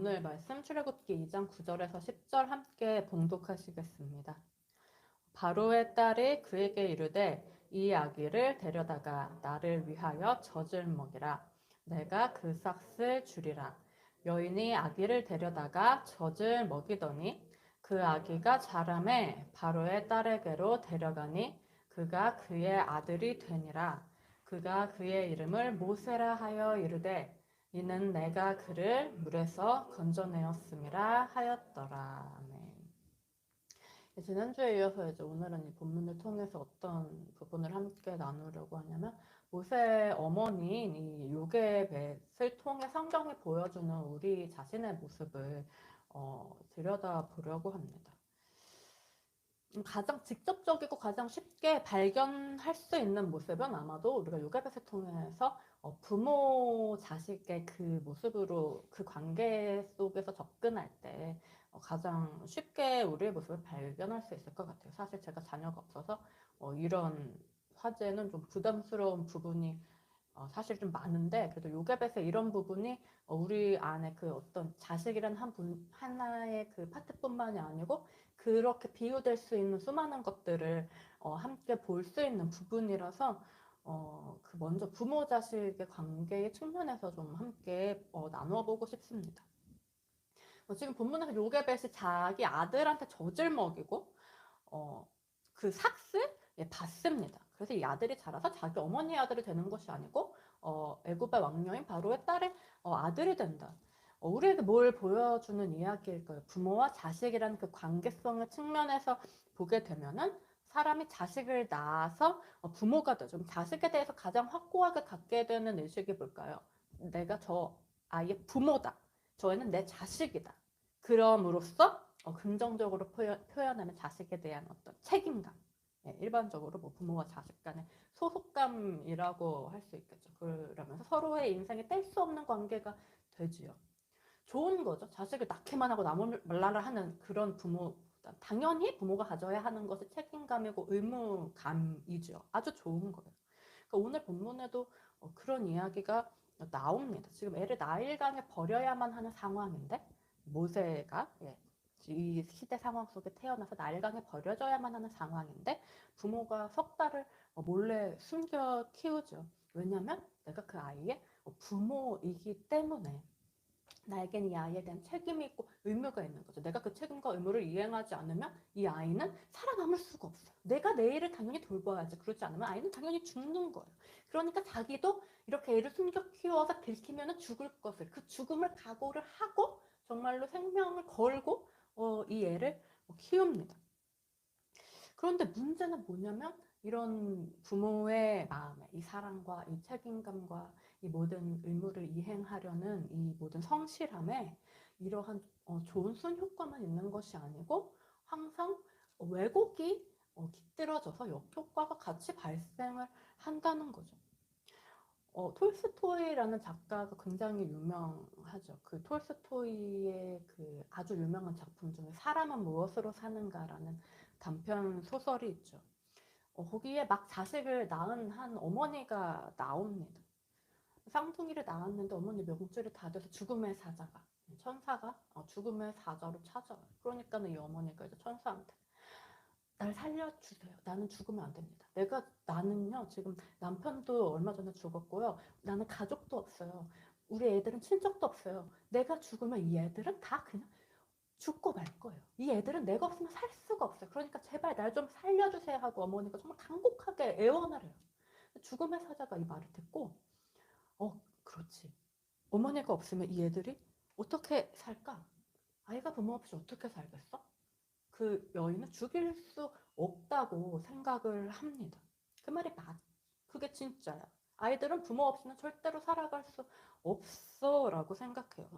오늘 말씀 출애굽기 2장 9절에서 10절 함께 봉독하시겠습니다. 바로의 딸이 그에게 이르되 이 아기를 데려다가 나를 위하여 젖을 먹이라. 내가 그 삭을 주리라. 여인이 아기를 데려다가 젖을 먹이더니 그 아기가 자라매 바로의 딸에게로 데려가니 그가 그의 아들이 되니라. 그가 그의 이름을 모세라 하여 이르되 이는 내가 그를 물에서 건져내었음이라 하였더라. 아멘. 지난주에 이어서 이제 오늘은 이 본문을 통해서 어떤 부분을 함께 나누려고 하냐면 모세의 어머니인 이 요게벳을 통해 성경이 보여주는 우리 자신의 모습을 들여다보려고 합니다. 가장 직접적이고 가장 쉽게 발견할 수 있는 모습은 아마도 우리가 요게벳을 통해서 부모 자식의 그 모습으로 그 관계 속에서 접근할 때 가장 쉽게 우리의 모습을 발견할 수 있을 것 같아요. 사실 제가 자녀가 없어서 이런 화제는 좀 부담스러운 부분이 사실 좀 많은데, 그래도 요괴뱃의 이런 부분이 우리 안에 그 어떤 자식이란 하나의 그 파트뿐만이 아니고 그렇게 비유될 수 있는 수많은 것들을 함께 볼 수 있는 부분이라서 그 먼저 부모 자식의 관계의 측면에서 좀 함께 나누어 보고 싶습니다. 지금 본문에서 요게벳이 자기 아들한테 젖을 먹이고 그 삭을 받습니다. 그래서 이 아들이 자라서 자기 어머니의 아들이 되는 것이 아니고 애굽의 왕녀인 바로의 딸의 아들이 된다. 우리에게 뭘 보여주는 이야기일까요? 부모와 자식이라는 그 관계성의 측면에서 보게 되면은 사람이 자식을 낳아서 부모가 되죠. 자식에 대해서 가장 확고하게 갖게 되는 의식이 뭘까요? 내가 저 아이의 부모다. 저 애는 내 자식이다. 그럼으로써 긍정적으로 표현하는 자식에 대한 어떤 책임감. 일반적으로 뭐 부모와 자식 간의 소속감이라고 할 수 있겠죠. 그러면서 서로의 인생에 뗄 수 없는 관계가 되지요. 좋은 거죠. 자식을 낳기만 하고 나몰라라 하는 그런 부모, 당연히 부모가 가져야 하는 것이 책임감이고 의무감이죠. 아주 좋은 거예요. 그러니까 오늘 본문에도 그런 이야기가 나옵니다. 지금 애를 나일강에 버려야만 하는 상황인데 모세가 이 시대 상황 속에 태어나서 나일강에 버려져야만 하는 상황인데 부모가 석 달을 몰래 숨겨 키우죠. 왜냐하면 내가 그 아이의 부모이기 때문에 나에겐 이 아이에 대한 책임이 있고 의무가 있는 거죠. 내가 그 책임과 의무를 이행하지 않으면 이 아이는 살아남을 수가 없어요. 내가 내 일을 당연히 돌봐야지. 그렇지 않으면 아이는 당연히 죽는 거예요. 그러니까 자기도 이렇게 애를 숨겨 키워서 들키면 죽을 것을, 그 죽음을 각오를 하고 정말로 생명을 걸고 이 애를 키웁니다. 그런데 문제는 뭐냐면 이런 부모의 마음에 이 사랑과 이 책임감과 이 모든 의무를 이행하려는 이 모든 성실함에 이러한 좋은 순효과만 있는 것이 아니고 항상 왜곡이 깃들어져서 역효과가 같이 발생을 한다는 거죠. 톨스토이라는 작가가 굉장히 유명하죠. 그 톨스토이의 그 아주 유명한 작품 중에 사람은 무엇으로 사는가라는 단편 소설이 있죠. 거기에 막 자식을 낳은 한 어머니가 나옵니다. 쌍둥이를 낳았는데 어머니 명줄이 다 돼서 죽음의 사자가, 천사가 죽음의 사자로 찾아와요. 그러니까는 이 어머니가 이제 천사한테 날 살려주세요. 나는 죽으면 안 됩니다. 나는요, 지금 남편도 얼마 전에 죽었고요. 나는 가족도 없어요. 우리 애들은 친척도 없어요. 내가 죽으면 이 애들은 다 그냥 죽고 말 거예요. 이 애들은 내가 없으면 살 수가 없어요. 그러니까 제발 날 좀 살려주세요 하고 어머니가 정말 간곡하게 애원을 해요. 죽음의 사자가 이 말을 듣고, 그렇지. 어머니가 없으면 이 애들이 어떻게 살까? 아이가 부모 없이 어떻게 살겠어? 그 여인은 죽일 수 없다고 생각을 합니다. 그 말이 그게 진짜야. 아이들은 부모 없이는 절대로 살아갈 수 없어 라고 생각해요.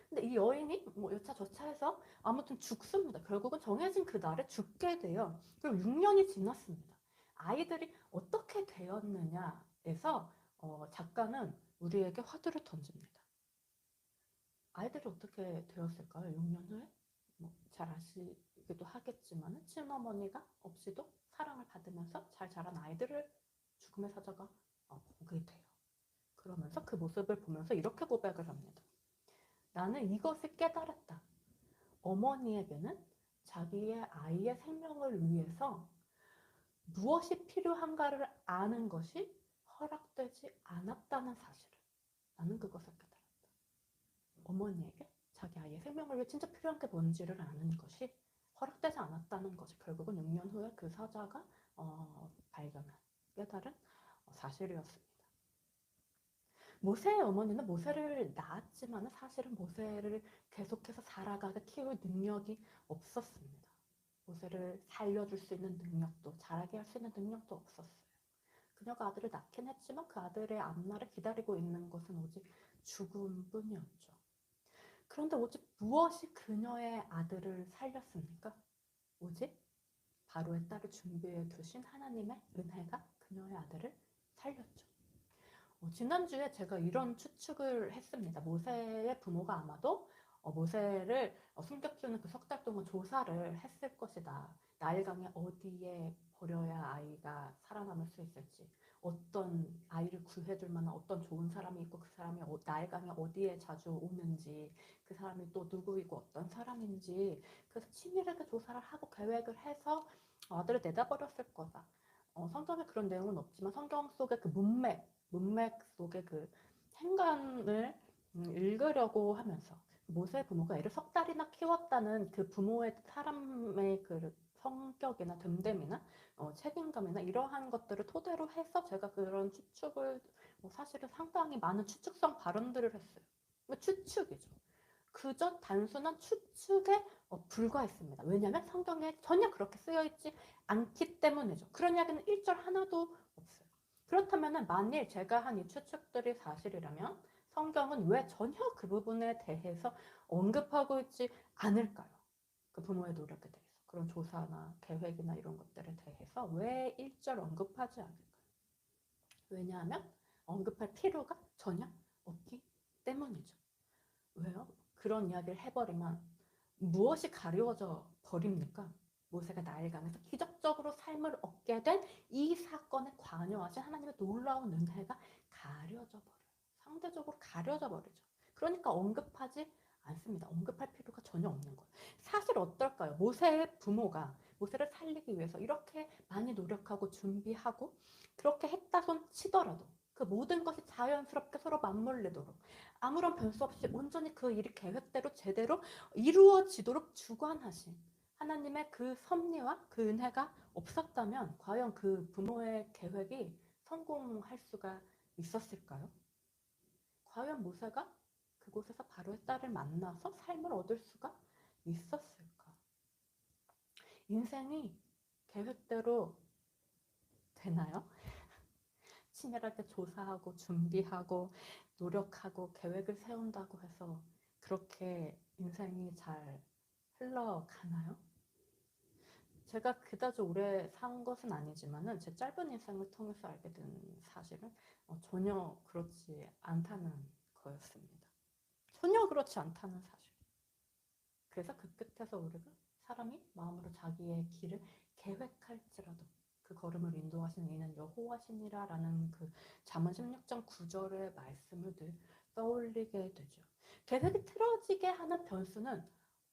근데 이 여인이 뭐 여차저차해서 아무튼 죽습니다. 결국은 정해진 그 날에 죽게 돼요. 그리고 6년이 지났습니다. 아이들이 어떻게 되었느냐에서 작가는 우리에게 화두를 던집니다. 아이들이 어떻게 되었을까요? 6년 후에? 잘 아시기도 하겠지만 친어머니가 없이도 사랑을 받으면서 잘 자란 아이들을 죽음의 사자가 보게 돼요. 그러면서 그 모습을 보면서 이렇게 고백을 합니다. 나는 이것을 깨달았다. 어머니에게는 자기의 아이의 생명을 위해서 무엇이 필요한가를 아는 것이 허락되지 않았다는 사실을. 나는 그것을 깨달았다. 어머니에게 자기 아이의 생명을 위해 진짜 필요한 게 뭔지를 아는 것이 허락되지 않았다는 것이 결국은 6년 후에 그 사자가 발견한 깨달은 사실이었습니다. 모세의 어머니는 모세를 낳았지만 사실은 모세를 계속해서 살아가게 키울 능력이 없었습니다. 모세를 살려줄 수 있는 능력도 자라게 할 수 있는 능력도 없었어요. 그녀가 아들을 낳긴 했지만 그 아들의 앞날을 기다리고 있는 것은 오직 죽음뿐이었죠. 그런데 오직 무엇이 그녀의 아들을 살렸습니까? 오직 바로의 딸을 준비해 두신 하나님의 은혜가 그녀의 아들을 살렸죠. 지난주에 제가 이런 추측을 했습니다. 모세의 부모가 아마도 모세를 숨겨 키우는 그 석 달 동안 조사를 했을 것이다. 나일강에 어디에 버려야 아이가 살아남을 수 있을지, 어떤 아이를 구해줄 만한 어떤 좋은 사람이 있고 그 사람이 나일강에 어디에 자주 오는지, 그 사람이 또 누구이고 어떤 사람인지, 그래서 치밀하게 조사를 하고 계획을 해서 아들을 내다 버렸을 거다. 성경에 그런 내용은 없지만 성경 속의 그 문맥 속의 그 행간을 읽으려고 하면서 모세 부모가 애를 석 달이나 키웠다는 그 부모의 사람의 그 성격이나 됨됨이나 책임감이나 이러한 것들을 토대로 해서 제가 그런 추측을 사실은 상당히 많은 추측성 발언들을 했어요. 추측이죠. 그저 단순한 추측에 불과했습니다. 왜냐하면 성경에 전혀 그렇게 쓰여있지 않기 때문이죠. 그런 이야기는 1절 하나도 없어요. 그렇다면 만일 제가 한 이 추측들이 사실이라면 성경은 왜 전혀 그 부분에 대해서 언급하고 있지 않을까요? 그 부모의 노력에 대해서. 그런 조사나 계획이나 이런 것들에 대해서 왜 1절 언급하지 않을까요? 왜냐하면 언급할 필요가 전혀 없기 때문이죠. 왜요? 그런 이야기를 해버리면 무엇이 가려져 버립니까? 모세가 나일강에서 기적적으로 삶을 얻게 된 이 사건에 관여하신 하나님의 놀라운 은혜가 가려져 버려요. 상대적으로 가려져 버리죠. 그러니까 언급하지 않습니다. 언급할 필요가 전혀 없는 거예요. 사실 어떨까요? 모세의 부모가 모세를 살리기 위해서 이렇게 많이 노력하고 준비하고 그렇게 했다 손 치더라도 그 모든 것이 자연스럽게 서로 맞물리도록 아무런 변수 없이 온전히 그 일이 계획대로 제대로 이루어지도록 주관하신 하나님의 그 섭리와 그 은혜가 없었다면 과연 그 부모의 계획이 성공할 수가 있었을까요? 과연 모세가 그곳에서 바로의 딸을 만나서 삶을 얻을 수가 있었을까? 인생이 계획대로 되나요? 치밀하게 조사하고 준비하고 노력하고 계획을 세운다고 해서 그렇게 인생이 잘 흘러가나요? 제가 그다지 오래 산 것은 아니지만은 제 짧은 인생을 통해서 알게 된 사실은 전혀 그렇지 않다는 거였습니다. 전혀 그렇지 않다는 사실. 그래서 그 끝에서 우리가 사람이 마음으로 자기의 길을 계획할지라도 그 걸음을 인도하시는 이는 여호와시니라 라는 그 잠언 16장 9절의 말씀을 늘 떠올리게 되죠. 계획이 틀어지게 하는 변수는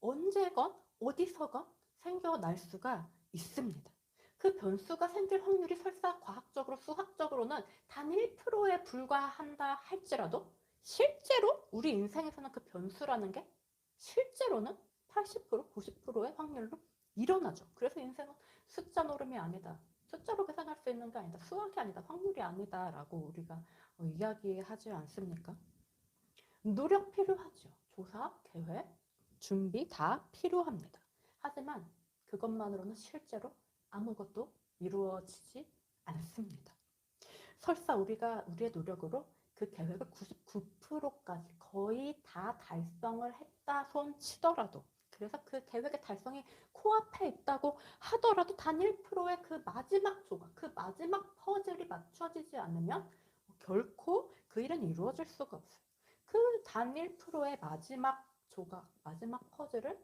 언제건 어디서건 생겨날 수가 있습니다. 그 변수가 생길 확률이 설사 과학적으로 수학적으로는 단 1%에 불과한다 할지라도 실제로 우리 인생에서는 그 변수라는 게 실제로는 80%, 90%의 확률로 일어나죠. 그래서 인생은 숫자 노름이 아니다. 숫자로 계산할 수 있는 게 아니다. 수학이 아니다. 확률이 아니다. 라고 우리가 이야기하지 않습니까? 노력 필요하죠. 조사, 계획, 준비 다 필요합니다. 하지만 그것만으로는 실제로 아무것도 이루어지지 않습니다. 설사 우리가 우리의 노력으로 그 계획을 99%까지 거의 다 달성을 했다 손 치더라도 그래서 그 계획의 달성이 코앞에 있다고 하더라도 단 1%의 그 마지막 조각, 그 마지막 퍼즐이 맞춰지지 않으면 결코 그 일은 이루어질 수가 없어요. 그 단 1%의 마지막 조각, 마지막 퍼즐을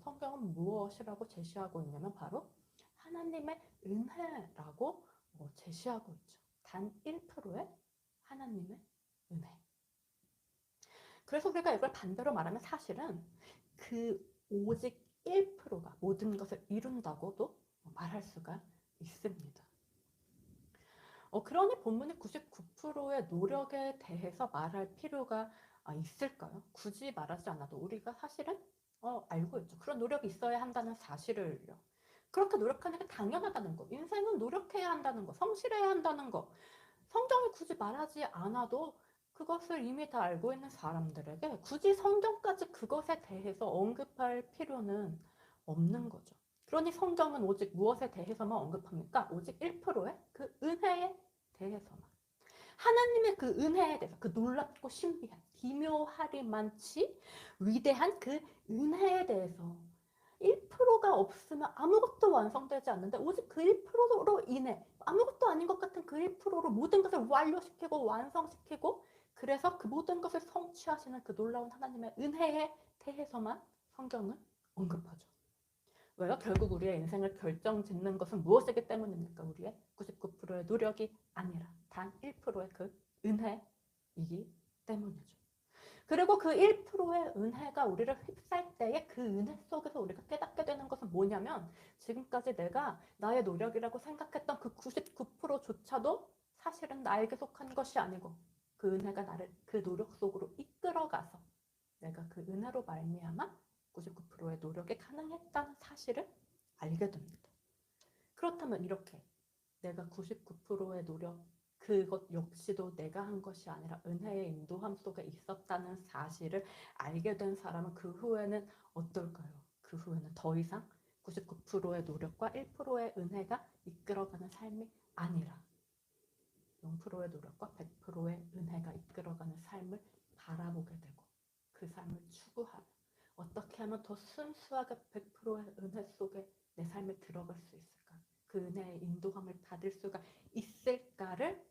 성경은 무엇이라고 제시하고 있냐면 바로 하나님의 은혜라고 제시하고 있죠. 단 1%의 하나님의 은혜. 그래서 우리가 이걸 반대로 말하면 사실은 그 오직 1%가 모든 것을 이룬다고도 말할 수가 있습니다. 그러니 본문의 99%의 노력에 대해서 말할 필요가 있을까요? 굳이 말하지 않아도 우리가 사실은 알고 있죠. 그런 노력이 있어야 한다는 사실을요. 그렇게 노력하는 게 당연하다는 거. 인생은 노력해야 한다는 거. 성실해야 한다는 거. 성경이 굳이 말하지 않아도 그것을 이미 다 알고 있는 사람들에게 굳이 성경까지 그것에 대해서 언급할 필요는 없는 거죠. 그러니 성경은 오직 무엇에 대해서만 언급합니까? 오직 1%의 그 은혜에 대해서만. 하나님의 그 은혜에 대해서, 그 놀랍고 신비한, 기묘하리만치 위대한 그 은혜에 대해서 1%가 없으면 아무것도 완성되지 않는데 오직 그 1%로 인해 아무것도 아닌 것 같은 그 1%로 모든 것을 완료시키고 완성시키고 그래서 그 모든 것을 성취하시는 그 놀라운 하나님의 은혜에 대해서만 성경은 언급하죠. 왜요? 결국 우리의 인생을 결정짓는 것은 무엇이기 때문입니까? 우리의 99%의 노력이 아니라 단 1%의 그 은혜이기 때문이죠. 그리고 그 1%의 은혜가 우리를 휩쌀 때에 그 은혜 속에서 우리가 깨닫게 되는 것은 뭐냐면 지금까지 내가 나의 노력이라고 생각했던 그 99%조차도 사실은 나에게 속한 것이 아니고 그 은혜가 나를 그 노력 속으로 이끌어가서 내가 그 은혜로 말미암아 99%의 노력이 가능했다는 사실을 알게 됩니다. 그렇다면 이렇게 내가 99%의 노력 그것 역시도 내가 한 것이 아니라 은혜의 인도함 속에 있었다는 사실을 알게 된 사람은 그 후에는 어떨까요? 그 후에는 더 이상 99%의 노력과 1%의 은혜가 이끌어가는 삶이 아니라 0%의 노력과 100%의 은혜가 이끌어가는 삶을 바라보게 되고 그 삶을 추구하며 어떻게 하면 더 순수하게 100%의 은혜 속에 내 삶에 들어갈 수 있을까? 그 은혜의 인도함을 받을 수가 있을까를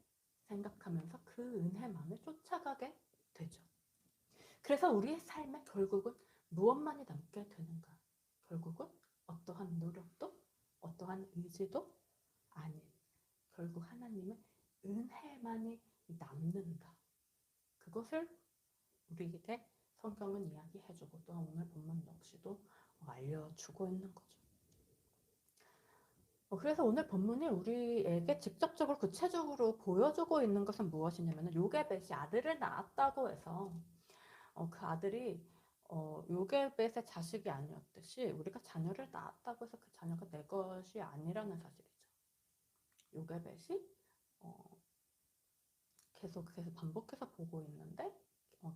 생각하면서 그 은혜만을 쫓아가게 되죠. 그래서 우리의 삶에 결국은 무엇만이 남게 되는가? 결국은 어떠한 노력도 어떠한 의지도 아닌 결국 하나님의 은혜만이 남는다. 그것을 우리에게 성경은 이야기해주고 또 오늘 본문 역시도 알려주고 있는 거죠. 그래서 오늘 본문이 우리에게 직접적으로 구체적으로 보여주고 있는 것은 무엇이냐면 요게벳이 아들을 낳았다고 해서 그 아들이 요게벳의 자식이 아니었듯이 우리가 자녀를 낳았다고 해서 그 자녀가 내 것이 아니라는 사실이죠. 요게벳이 계속 반복해서 보고 있는데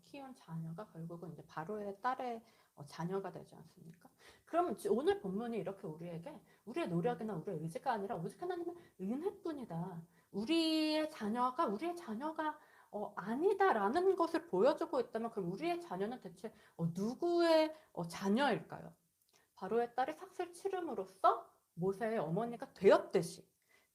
키운 자녀가 결국은 이제 바로의 딸의 자녀가 되지 않습니까? 그럼 오늘 본문이 이렇게 우리에게 우리의 노력이나 우리의 의지가 아니라 오직 하나님의 은혜뿐이다. 우리의 자녀가 아니다라는 것을 보여주고 있다면 그럼 우리의 자녀는 대체 누구의 자녀일까요? 바로의 딸이 삭슬 치름으로써 모세의 어머니가 되었듯이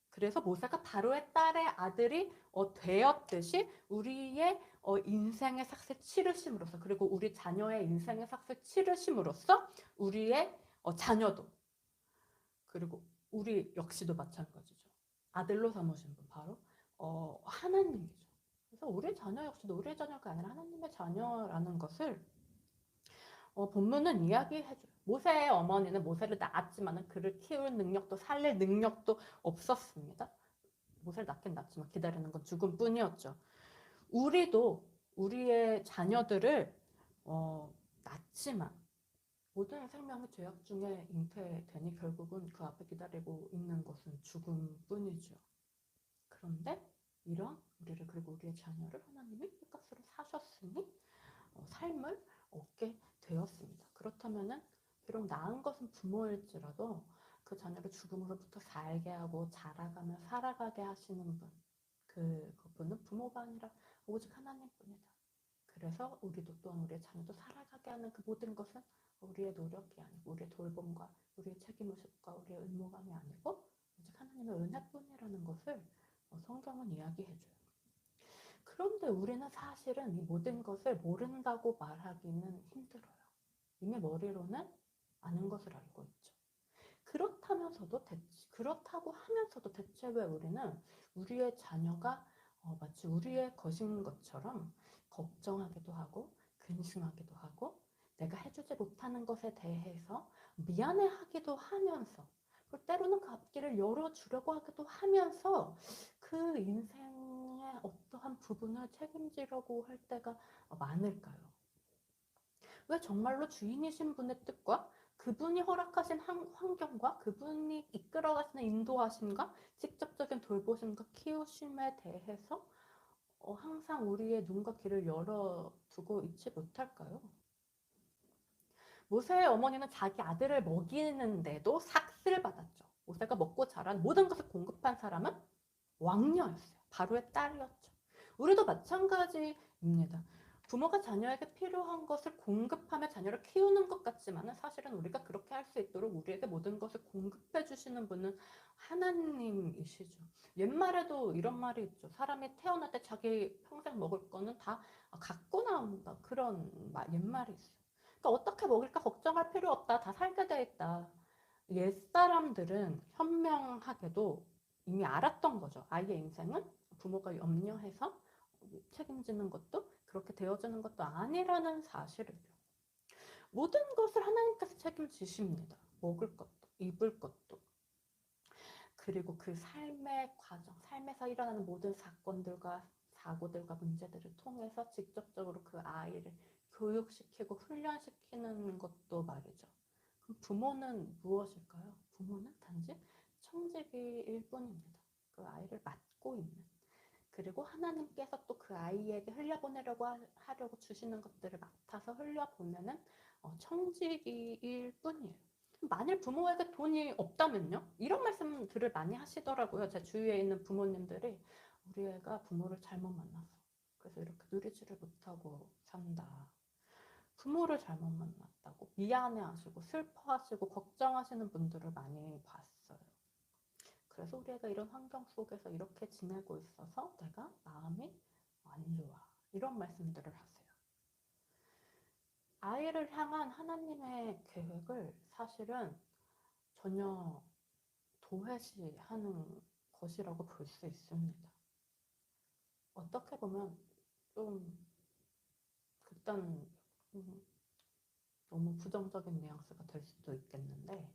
그래서 모세가 바로의 딸의 아들이 되었듯이 우리의 인생의 삭슬 치르심으로써 그리고 우리 자녀의 인생의 삭슬 치르심으로써 우리의 자녀도 그리고 우리 역시도 마찬가지죠. 아들로 삼으신 분 바로 하나님이죠. 그래서 우리 자녀 역시도 우리의 자녀가 아니라 하나님의 자녀라는 것을 본문은 이야기해줘요. 모세의 어머니는 모세를 낳았지만 그를 키울 능력도 살릴 능력도 없었습니다. 모세를 낳긴 낳지만 기다리는 건 죽음뿐이었죠. 우리도 우리의 자녀들을 낳지만 모든 생명의 죄악 중에 잉태되니 결국은 그 앞에 기다리고 있는 것은 죽음뿐이죠. 그런데 이런 우리를 그리고 우리의 자녀를 하나님이 핏값으로 사셨으니 삶을 얻게 되었습니다. 그렇다면은 비록 낳은 것은 부모일지라도 그 자녀를 죽음으로부터 살게 하고 자라가며 살아가게 하시는 분, 그분은 부모가 아니라 오직 하나님뿐이다. 그래서 우리도 또한 우리의 자녀도 살아가게 하는 그 모든 것은 우리의 노력이 아니고 우리의 돌봄과 우리의 책임의식과 우리의 의무감이 아니고 오직 하나님의 은혜뿐이라는 것을 성경은 이야기해줘요. 그런데 우리는 사실은 이 모든 것을 모른다고 말하기는 힘들어요. 이미 머리로는 아는 것을 알고 있죠. 그렇다고 하면서도 대체 왜 우리는 우리의 자녀가 마치 우리의 것인 것처럼 걱정하기도 하고 근심하기도 하고 내가 해주지 못하는 것에 대해서 미안해하기도 하면서 그리고 때로는 그 앞길을 열어주려고 하기도 하면서 그 인생의 어떠한 부분을 책임지려고 할 때가 많을까요? 왜 정말로 주인이신 분의 뜻과 그분이 허락하신 환경과 그분이 이끌어가시는 인도하심과 직접적인 돌보심과 키우심에 대해서 항상 우리의 눈과 귀를 열어두고 있지 못할까요? 모세의 어머니는 자기 아들을 먹이는데도 삭스를 받았죠. 모세가 먹고 자란 모든 것을 공급한 사람은 왕녀였어요. 바로의 딸이었죠. 우리도 마찬가지입니다. 부모가 자녀에게 필요한 것을 공급하며 자녀를 키우는 것 같지만 사실은 우리가 그렇게 할 수 있도록 우리에게 모든 것을 공급해 주시는 분은 하나님이시죠. 옛말에도 이런 말이 있죠. 사람이 태어날 때 자기 평생 먹을 거는 다 갖고 나온다. 그런 옛말이 있어요. 그러니까 어떻게 먹을까 걱정할 필요 없다. 다 살게 돼 있다. 옛사람들은 현명하게도 이미 알았던 거죠. 아이의 인생은 부모가 염려해서 책임지는 것도 그렇게 되어주는 것도 아니라는 사실을요. 모든 것을 하나님께서 책임지십니다. 먹을 것도, 입을 것도. 그리고 그 삶의 과정, 삶에서 일어나는 모든 사건들과 사고들과 문제들을 통해서 직접적으로 그 아이를 교육시키고 훈련시키는 것도 말이죠. 그럼 부모는 무엇일까요? 부모는 단지 청지기일 뿐입니다. 그 아이를 맡고 있는. 그리고 하나님께서 또 그 아이에게 흘려보내려고 하려고 주시는 것들을 맡아서 흘려보내는 청지기일 뿐이에요. 만일 부모에게 돈이 없다면요? 이런 말씀들을 많이 하시더라고요. 제 주위에 있는 부모님들이 우리 애가 부모를 잘못 만났어. 그래서 이렇게 누리지를 못하고 산다. 부모를 잘못 만났다고 미안해하시고 슬퍼하시고 걱정하시는 분들을 많이 봤어요. 그래서 우리 애가 이런 환경 속에서 이렇게 지내고 있어서 내가 마음이 안 좋아. 이런 말씀들을 하세요. 아이를 향한 하나님의 계획을 사실은 전혀 도외시하는 것이라고 볼 수 있습니다. 어떻게 보면 좀 극단 너무 부정적인 뉘앙스가 될 수도 있겠는데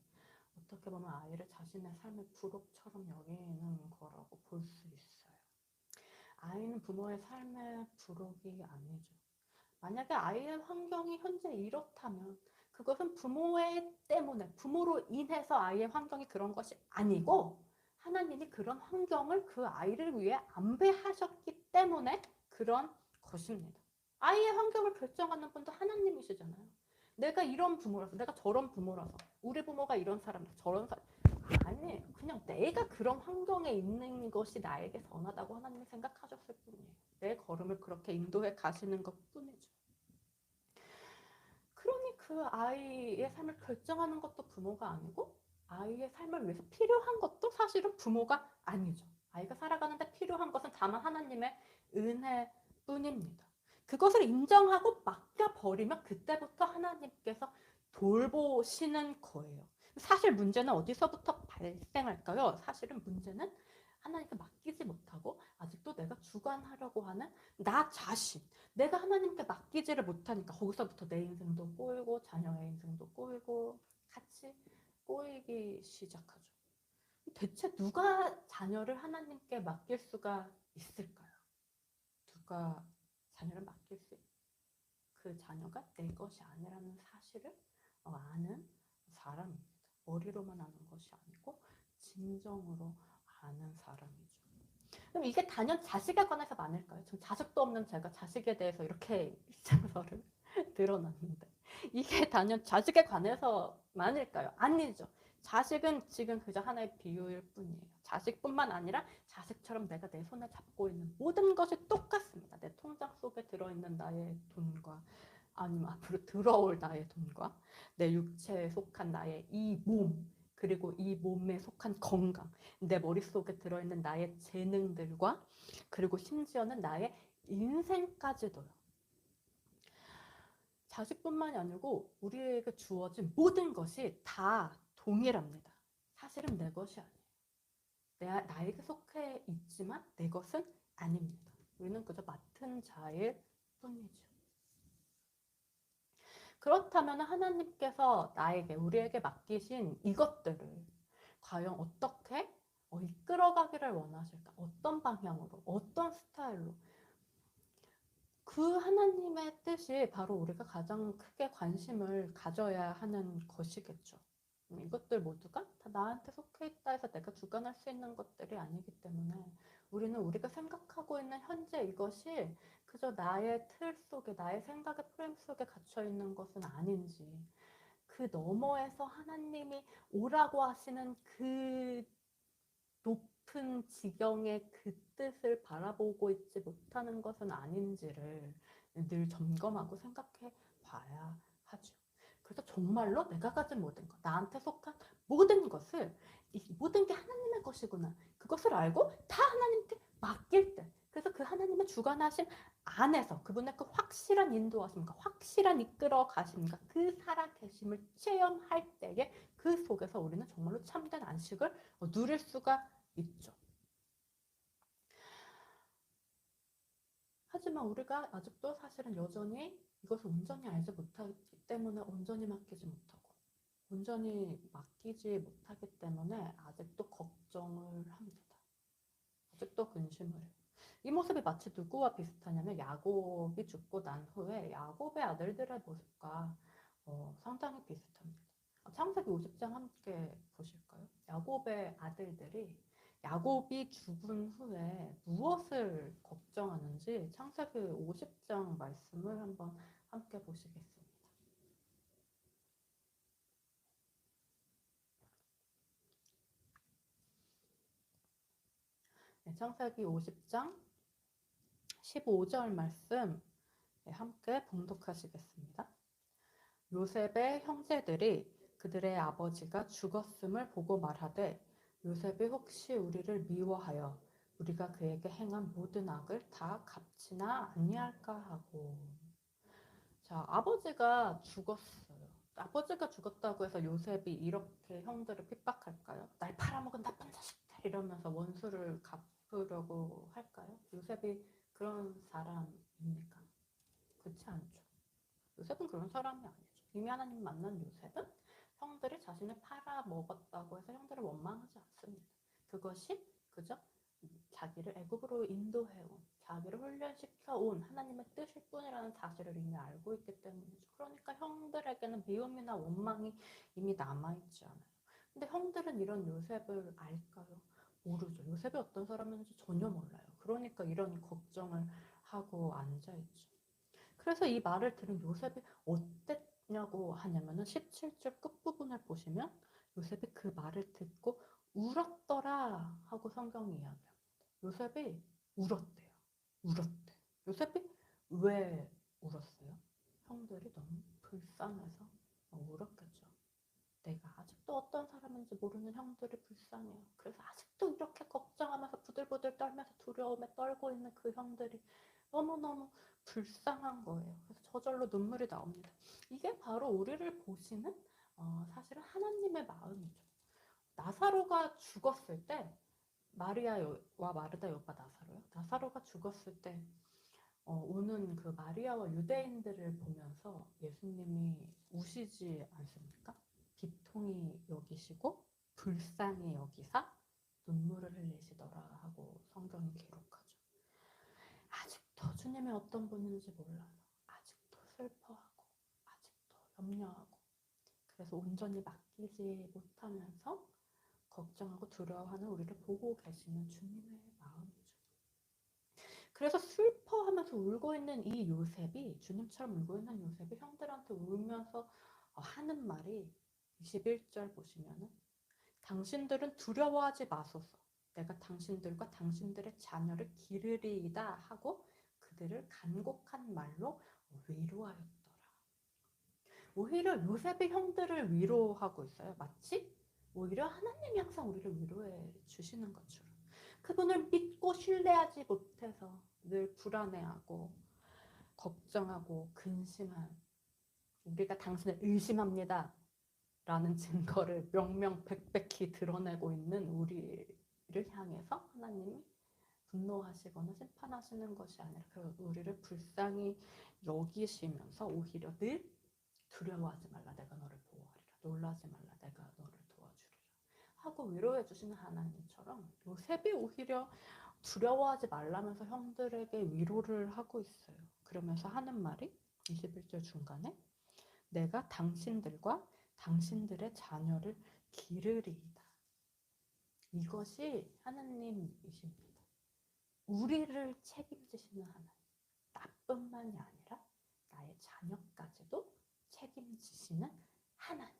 어떻게 보면 아이를 자신의 삶의 부록처럼 여기는 거라고 볼 수 있어요. 아이는 부모의 삶의 부록이 아니죠. 만약에 아이의 환경이 현재 이렇다면 그것은 부모의 때문에 부모로 인해서 아이의 환경이 그런 것이 아니고 하나님이 그런 환경을 그 아이를 위해 안배하셨기 때문에 그런 것입니다. 아이의 환경을 결정하는 분도 하나님이시잖아요. 내가 이런 부모라서 내가 저런 부모라서 우리 부모가 이런 사람이라서 저런 사람 아니에요. 그냥 내가 그런 환경에 있는 것이 나에게 선하다고 하나님이 생각하셨을 뿐이에요. 내 걸음을 그렇게 인도해 가시는 것 뿐이죠. 그러니 그 아이의 삶을 결정하는 것도 부모가 아니고 아이의 삶을 위해서 필요한 것도 사실은 부모가 아니죠. 아이가 살아가는데 필요한 것은 다만 하나님의 은혜뿐입니다. 그것을 인정하고 맡겨버리면 그때부터 하나님께서 돌보시는 거예요. 사실 문제는 어디서부터 발생할까요? 사실은 문제는 하나님께 맡기지 못하고 아직도 내가 주관하려고 하는 나 자신, 내가 하나님께 맡기지를 못하니까 거기서부터 내 인생도 꼬이고 자녀의 인생도 꼬이고 같이 꼬이기 시작하죠. 대체 누가 자녀를 하나님께 맡길 수가 있을까요? 누가 자녀를 맡길 수 그 자녀가 내 것이 아니라는 사실을 아는 사람입니다. 머리로만 아는 것이 아니고 진정으로 아는 사람이죠. 그럼 이게 단연 자식에 관해서 많을까요? 전 자식도 없는 제가 자식에 대해서 이렇게 일장서를 드러났는데 이게 단연 자식에 관해서 많을까요? 아니죠. 자식은 지금 그저 하나의 비유일 뿐이에요. 자식뿐만 아니라 자식처럼 내가 내 손에 잡고 있는 모든 것이 똑같습니다. 내 통장 속에 들어있는 나의 돈과 아니면 앞으로 들어올 나의 돈과 내 육체에 속한 나의 이 몸, 그리고 이 몸에 속한 건강, 내 머릿속에 들어있는 나의 재능들과 그리고 심지어는 나의 인생까지도요. 자식뿐만이 아니고 우리에게 주어진 모든 것이 다 동일합니다. 사실은 내 것이 아니에요. 나에게 속해 있지만 내 것은 아닙니다. 우리는 그저 맡은 자일 뿐이죠. 그렇다면 하나님께서 우리에게 맡기신 이것들을 과연 어떻게 이끌어가기를 원하실까? 어떤 방향으로, 어떤 스타일로? 그 하나님의 뜻이 바로 우리가 가장 크게 관심을 가져야 하는 것이겠죠. 이것들 모두가 다 나한테 속해 있다 해서 내가 주관할 수 있는 것들이 아니기 때문에 우리는 우리가 생각하고 있는 현재 이것이 그저 나의 틀 속에, 나의 생각의 프레임 속에 갇혀 있는 것은 아닌지, 그 너머에서 하나님이 오라고 하시는 그 높은 지경의 그 뜻을 바라보고 있지 못하는 것은 아닌지를 늘 점검하고 생각해 봐야 하죠. 그래서 정말로 내가 가진 모든 것, 나한테 속한 모든 것을, 이 모든 게 하나님의 것이구나, 그것을 알고 다 하나님께 맡길 때, 그래서 그 하나님의 주관하심 안에서 그분의 그 확실한 인도하심과 확실한 이끌어 가심과 그 살아계심을 체험할 때에 그 속에서 우리는 정말로 참된 안식을 누릴 수가 있죠. 하지만 우리가 아직도 사실은 여전히 이것을 온전히 알지 못하기 때문에 온전히 맡기지 못하고, 온전히 맡기지 못하기 때문에 아직도 걱정을 합니다. 아직도 근심을 해요. 이 모습이 마치 누구와 비슷하냐면 야곱이 죽고 난 후에 야곱의 아들들의 모습과 상당히 비슷합니다. 창세기 50장 함께 보실까요? 야곱의 아들들이 야곱이 죽은 후에 무엇을 걱정하는지 창세기 50장 말씀을 한번 함께 보시겠습니다. 네, 창세기 50장 15절 말씀 함께 봉독하시겠습니다. 요셉의 형제들이 그들의 아버지가 죽었음을 보고 말하되 요셉이 혹시 우리를 미워하여 우리가 그에게 행한 모든 악을 다 갚지나 아니할까 하고. 자, 아버지가 죽었어요. 아버지가 죽었다고 해서 요셉이 이렇게 형들을 핍박할까요? 날 팔아먹은 나쁜 자식들 이러면서 원수를 갚으려고 할까요? 요셉이 그런 사람입니까? 그렇지 않죠. 요셉은 그런 사람이 아니죠. 이미 하나님 만난 요셉은 형들이 자신을 팔아먹었다고 해서 형들을 원망하지 않습니다. 그것이 그저 자기를 애굽으로 인도해온, 자기를 훈련시켜온 하나님의 뜻일 뿐이라는 사실을 이미 알고 있기 때문이죠. 그러니까 형들에게는 미움이나 원망이 이미 남아있지 않아요. 근데 형들은 이런 요셉을 알까요? 모르죠. 요셉이 어떤 사람인지 전혀 몰라요. 그러니까 이런 걱정을 하고 앉아있죠. 그래서 이 말을 들은 요셉이 어땠냐고 하냐면은 17절 끝부분을 보시면 요셉이 그 말을 듣고 울었더라 하고 성경이 이야기합니다. 요셉이 울었대요. 울었대. 요셉이 왜 울었어요? 형들이 너무 불쌍해서 울었겠죠. 내가 아직도 어떤 사람인지 모르는 형들이 불쌍해요. 그래서 아직도 이렇게 걱정하면서 부들부들 떨면서 두려움에 떨고 있는 그 형들이 너무너무 불쌍한 거예요. 그래서 저절로 눈물이 나옵니다. 이게 바로 우리를 보시는 사실은 하나님의 마음이죠. 나사로가 죽었을 때 마리아와 마르다 여가 나사로요. 나사로가 죽었을 때 우는 그 마리아와 유대인들을 보면서 예수님이 우시지 않습니까? 비통히 여기시고 불쌍히 여기사 눈물을 흘리시더라 하고 성경이 기록하죠. 아직도 주님이 어떤 분인지 몰라요. 아직도 슬퍼하고 아직도 염려하고 그래서 온전히 맡기지 못하면서 걱정하고 두려워하는 우리를 보고 계시는 주님의 마음이죠. 그래서 슬퍼하면서 울고 있는 이 요셉이, 주님처럼 울고 있는 요셉이 형들한테 울면서 하는 말이 21절 보시면은 당신들은 두려워하지 마소서. 내가 당신들과 당신들의 자녀를 기르리이다 하고 그들을 간곡한 말로 위로하였더라. 오히려 요셉이 형들을 위로하고 있어요. 마치 오히려 하나님이 항상 우리를 위로해 주시는 것처럼. 그분을 믿고 신뢰하지 못해서 늘 불안해하고 걱정하고 근심한, 우리가 당신을 의심합니다 라는 증거를 명명백백히 드러내고 있는 우리를 향해서 하나님이 분노하시거나 심판하시는 것이 아니라 우리를 불쌍히 여기시면서 오히려 늘 두려워하지 말라, 내가 너를 보호하리라. 놀라지 말라, 내가 너를 도와주리라 하고 위로해 주시는 하나님처럼 요셉이 오히려 두려워하지 말라면서 형들에게 위로를 하고 있어요. 그러면서 하는 말이 21절 중간에 내가 당신들과 당신들의 자녀를 기르리이다. 이것이 하나님이십니다. 우리를 책임지시는 하나님. 나뿐만이 아니라 나의 자녀까지도 책임지시는 하나님.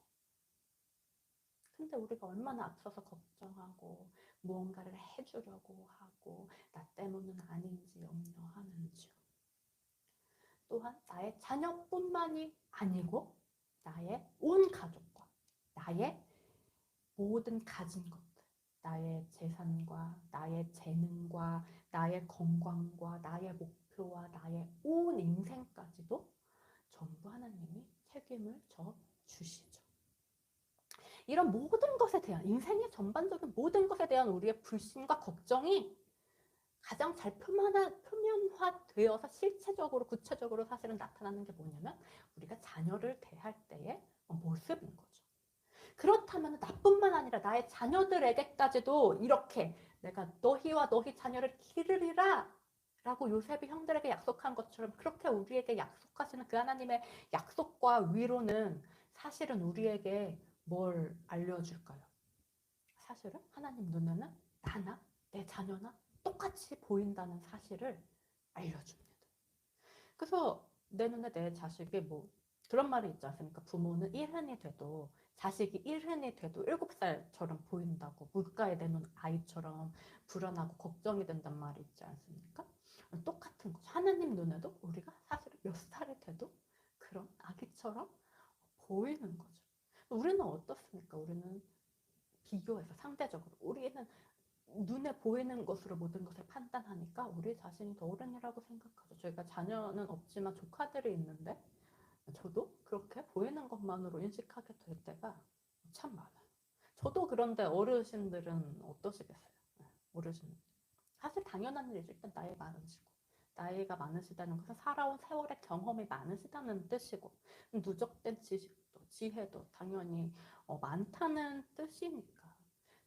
근데 우리가 얼마나 앞서서 걱정하고 무언가를 해주려고 하고 나 때문은 아닌지 염려하는지요. 또한 나의 자녀뿐만이 아니고 나의 온 가족과 나의 모든 가진 것들, 나의 재산과 나의 재능과 나의 건강과 나의 목표와 나의 온 인생까지도 전부 하나님이 책임을 져 주시죠. 이런 모든 것에 대한, 인생의 전반적인 모든 것에 대한 우리의 불신과 걱정이 가장 잘 표면화되어서 실체적으로 구체적으로 사실은 나타나는 게 뭐냐면 우리가 자녀를 대할 때의 모습인 거죠. 그렇다면 나뿐만 아니라 나의 자녀들에게까지도 이렇게 내가 너희와 너희 자녀를 기르리라 라고 요셉이 형들에게 약속한 것처럼 그렇게 우리에게 약속하시는 그 하나님의 약속과 위로는 사실은 우리에게 뭘 알려줄까요? 사실은 하나님 눈에는 나나 내 자녀나 똑같이 보인다는 사실을 알려줍니다. 그래서 내 눈에 내 자식이 뭐 그런 말이 있지 않습니까? 부모는 1흔이 돼도 자식이 1흔이 돼도 7살처럼 보인다고. 물가에 내놓은 아이처럼 불안하고 걱정이 된단 말이 있지 않습니까? 똑같은 거죠. 하나님 눈에도 우리가 사실 몇 살이 돼도 그런 아기처럼 보이는 거죠. 우리는 어떻습니까? 우리는 비교해서 상대적으로 우리는 눈에 보이는 것으로 모든 것을 판단하니까 우리 자신이 더 어른이라고 생각하죠. 저희가 자녀는 없지만 조카들이 있는데 저도 그렇게 보이는 것만으로 인식하게 될 때가 참 많아요. 저도 그런데 어르신들은 어떠시겠어요? 어르신 사실 당연한 일이죠. 일단 나이 많으시고 나이가 많으시다는 것은 살아온 세월의 경험이 많으시다는 뜻이고 누적된 지식도 지혜도 당연히 많다는 뜻이니까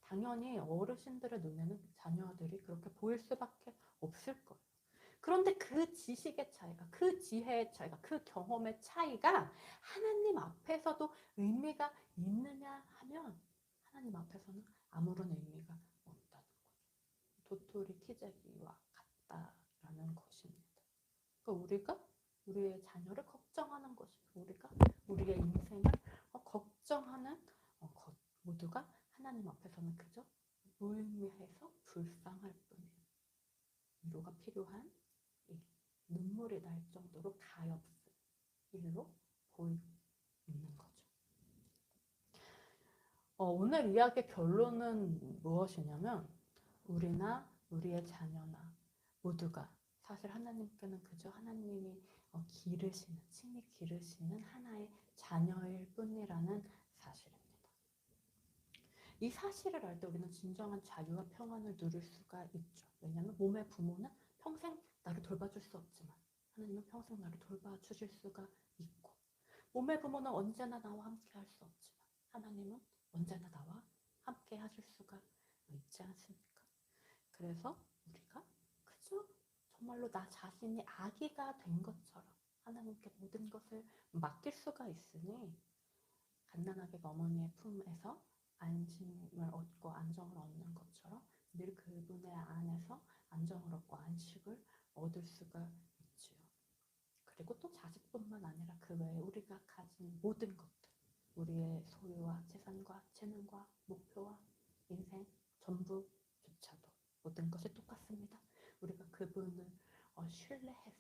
당연히 어르신들의 눈에는 자녀들이 그렇게 보일 수밖에 없을 거예요. 그런데 그 지식의 차이가, 그 지혜의 차이가, 그 경험의 차이가 하나님 앞에서도 의미가 있느냐 하면 하나님 앞에서는 아무런 의미가 없다는 거죠. 도토리 키재기와 같다라는 것입니다. 그러니까 우리가 우리의 자녀를 걱정하는 것이고 우리가 우리의 인생을 걱정하는 것 모두가 하나님 앞에서는 그저 무의미해서 불쌍할 뿐이에요. 위로가 필요한 눈물이 날 정도로 가엾은 일로 보이고 있는 거죠. 오늘 이야기의 결론은 무엇이냐면 우리나 우리의 자녀나 모두가 사실 하나님께는 그저 하나님이 기르시는, 친히 기르시는 하나의 자녀일 뿐이라는 사실입니다. 이 사실을 알 때 우리는 진정한 자유와 평안을 누릴 수가 있죠. 왜냐하면 몸의 부모는 평생 나를 돌봐줄 수 없지만 하나님은 평생 나를 돌봐주실 수가 있고 몸의 부모는 언제나 나와 함께 할 수 없지만 하나님은 언제나 나와 함께 하실 수가 있지 않습니까? 그래서 우리가 그저 정말로 나 자신이 아기가 된 것처럼 하나님께 모든 것을 맡길 수가 있으니 갓난아기가 어머니의 품에서 안심을 얻고 안정을 얻는 것처럼 늘 그분의 안에서 안정을 얻고 안식을 얻을 수가 있지요. 그리고 또 자식뿐만 아니라 그 외에 우리가 가진 모든 것들, 우리의 소유와 재산과 재능과 목표와 인생 전부조차도 모든 것이 똑같습니다. 우리가 그분을 신뢰해서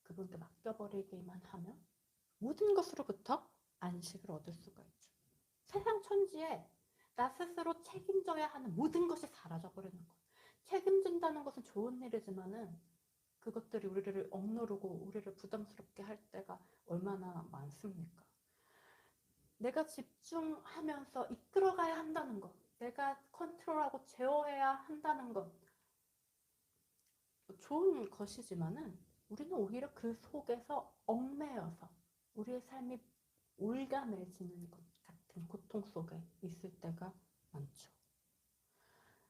그분께 맡겨버리기만 하면 모든 것으로부터 안식을 얻을 수가 있죠. 세상 천지에 나 스스로 책임져야 하는 모든 것이 사라져버리는 거예요. 책임진다는 것은 좋은 일이지만은 그것들이 우리를 억누르고 우리를 부담스럽게 할 때가 얼마나 많습니까? 내가 집중하면서 이끌어가야 한다는 것, 내가 컨트롤하고 제어해야 한다는 것, 좋은 것이지만은 우리는 오히려 그 속에서 얽매여서 우리의 삶이 올가매지는 것 같은 고통 속에 있을 때가 많죠.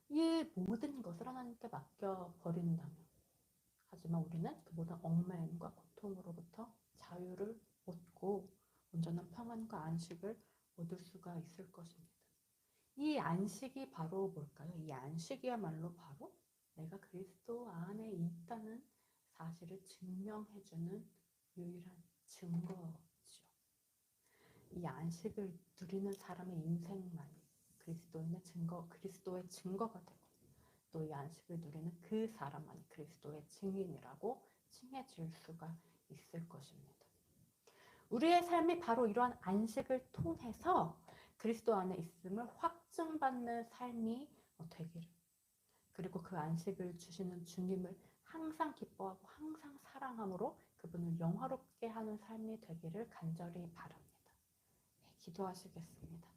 이 모든 것을 하나님께 맡겨버린다면, 하지만 우리는 그 모든 얽매임과 고통으로부터 자유를 얻고 온전한 평안과 안식을 얻을 수가 있을 것입니다. 이 안식이 바로 뭘까요? 이 안식이야말로 바로 내가 그리스도 안에 있다는 사실을 증명해주는 유일한 증거지요. 이 안식을 누리는 사람의 인생만이 그리스도의 증거가 되고, 또 이 안식을 누리는 그 사람만이 그리스도의 증인이라고 칭해질 수가 있을 것입니다. 우리의 삶이 바로 이러한 안식을 통해서 그리스도 안에 있음을 확증받는 삶이 되기를, 그리고 그 안식을 주시는 주님을 항상 기뻐하고 항상 사랑함으로 그분을 영화롭게 하는 삶이 되기를 간절히 바랍니다. 네, 기도하시겠습니다.